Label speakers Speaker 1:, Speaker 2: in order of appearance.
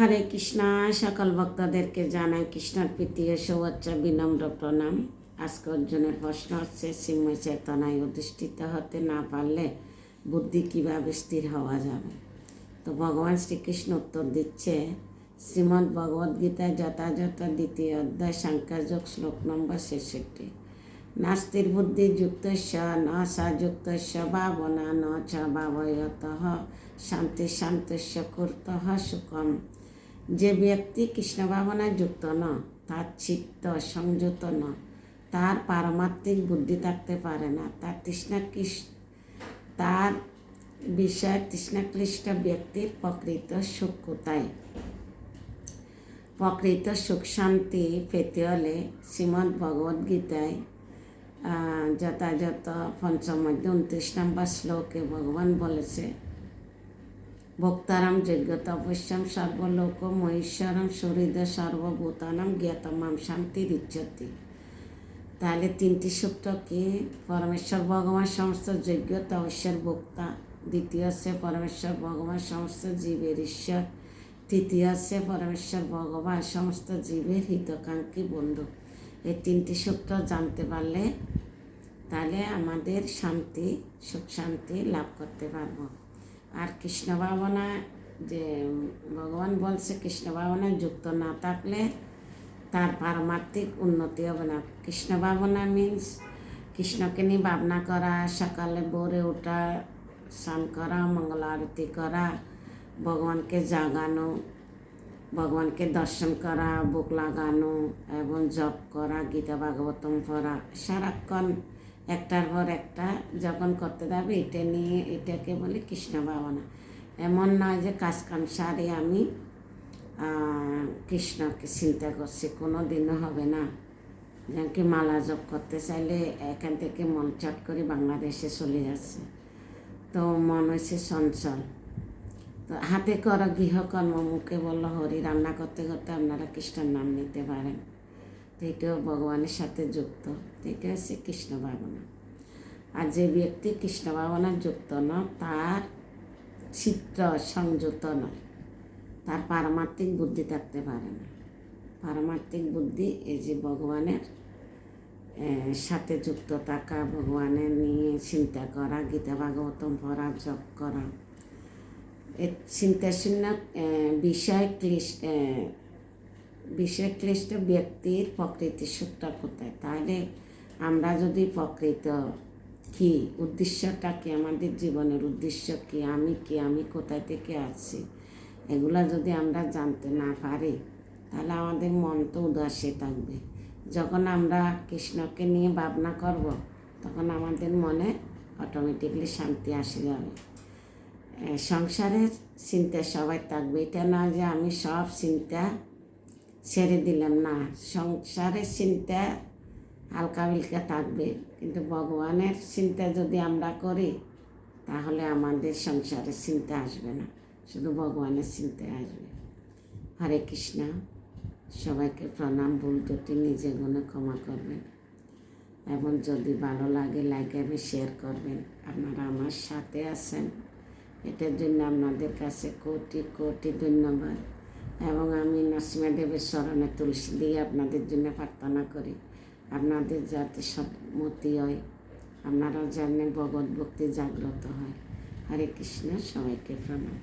Speaker 1: হরে কৃষ্ণা। সকল ভক্তদেরকে জানাই কৃষ্ণের প্রীতি ও শুভেচ্ছা, বিনম্র প্রণাম। আজকে অর্জুনের প্রশ্ন হচ্ছে, চিন্ময় চেতনায় অধিষ্ঠিত হতে না পারলে বুদ্ধি কীভাবে স্থির হওয়া যাবে। তো ভগবান শ্রীকৃষ্ণ উত্তর দিচ্ছে, শ্রীমদ্ ভগবদ্গীতায় যথাযথ দ্বিতীয় অধ্যায় সাংখ্যযোগ শ্লোক নম্বর 66। নাস্তির বুদ্ধি যুক্তস্য ন সযুক্তস্য ভাবনা ন চ ভাবয়তঃ শান্তি শান্তস্য কুর্তঃ সুখম। যে ব্যক্তি কৃষ্ণ ভাবনায় যুক্ত ন, তার চিত্ত সংযত ন, তার পারমাত্মিক বুদ্ধি থাকতে পারে না। তার বিষয় তৃষ্ণাক্লিষ্ট ব্যক্তির প্রকৃত সুখ কোথায়? প্রকৃত সুখ শান্তি পেতে হলে শ্রীমদ্ ভগবদ্গীতায় যথাযথ পঞ্চম অধ্যায় 29 নম্বর শ্লোকে ভগবান বলেছে, ভোক্তারাম যোগ্যতা অবশ্যম সর্বলোক মহেশ্বরম সুহৃদ সর্বভূতানাম জ্ঞাতমাম শান্তিরিচ্ছতি। তাহলে তিনটি সূত্র কি? পরমেশ্বর ভগবান সমস্ত যোগ্য তপস্যার ভোক্তা, দ্বিতীয় হচ্ছে পরমেশ্বর ভগবান সমস্ত জীবের ঈশ্বর, তৃতীয় হচ্ছে পরমেশ্বর ভগবান সমস্ত জীবের হিতকাঙ্ক্ষী বন্ধু। এই তিনটি সূত্র জানতে পারলে তাহলে আমাদের শান্তি, সুখ শান্তি লাভ করতে পারবো। আর কৃষ্ণ ভাবনা, যে ভগবান বলছে কৃষ্ণ ভাবনায় যুক্ত না থাকলে তার পারমাত্মিক উন্নতি হবে না। কৃষ্ণ ভাবনা মিন্স কৃষ্ণকে নিয়ে ভাবনা করা, সকালে ভোরে ওঠা, স্নান করা, মঙ্গল আরতি করা, ভগবানকে জাগানো, ভগবানকে দর্শন করা, বুক লাগানো এবং জপ করা, গীতা ভাগবতম পড়া, সারাক্ষণ একটার পর একটা যখন করতে যাবে এটাকে বলে কৃষ্ণ ভাবনা। এমন নয় যে কাজকাম সারে আমি কৃষ্ণকে চিন্তা করছি, কোনো দিনও হবে না। যেমন কি মালা জপ করতে চাইলে এখান থেকে মন চট করে বাংলাদেশে চলে যাচ্ছে, তো মন হচ্ছে চঞ্চল। তো হাতে করা গৃহকর্ম, মুখে বলল হরি, রান্না করতে করতে আপনারা কৃষ্ণের নাম নিতে পারেন, তো এটাও ভগবানের সাথে যুক্ত। এটা হচ্ছে কৃষ্ণ ভাবনা। আর যে ব্যক্তি কৃষ্ণ ভাবনার যুক্ত না, তার চিত্ত সংযত নয়, তার পারমাত্মিক বুদ্ধি থাকতে পারে না। পারমাত্মিক বুদ্ধি এই যে ভগবানের সাথে যুক্ত থাকা, ভগবানের নিয়ে চিন্তা করা, গীতা ভাগবতম পড়া, জপ করা, চিন্তা শূন্য বিষয় ক্লিষ্ট ব্যক্তির প্রকৃতি সুখটা কোথায়? তাহলে আমরা যদি প্রকৃত কি উদ্দেশ্যটা কি, আমাদের জীবনের উদ্দেশ্য কি, আমি কোথায় থেকে আসছি, এগুলা যদি আমরা জানতে না পারি তাহলে আমাদের মন তো উদাসে থাকবে। যখন আমরা কৃষ্ণকে নিয়ে ভাবনা করব তখন আমাদের মনে অটোমেটিকলি শান্তি আসে যাবে। সংসারের চিন্তা সবাই থাকবে, এটা না যে আমি সব চিন্তা ছেড়ে দিলাম, না, সংসারের চিন্তা হালকা বিলকা থাকবে, কিন্তু ভগবানের চিন্তা যদি আমরা করি তাহলে আমাদের সংসারের চিন্তা আসবে না, শুধু ভগবানের চিন্তা আসবে। হরে কৃষ্ণ। সবাইকে প্রণাম। ভুল ত্রুটি নিজে গুণে ক্ষমা করবেন এবং যদি ভালো লাগে লাইক এবং শেয়ার করবেন। আপনারা আমার সাথে আছেন, এটার জন্য আপনাদের কাছে কোটি কোটি ধন্যবাদ। এবং আমি নরসিংহ দেবের চরণে তুলসী দিয়ে আপনাদের জন্য প্রার্থনা করি, আপনাদের যাতে সম্মতি হয়, আপনারা জানেন ভগবত ভক্তি জাগ্রত হয়। হরে কৃষ্ণ। সবাইকে প্রণাম।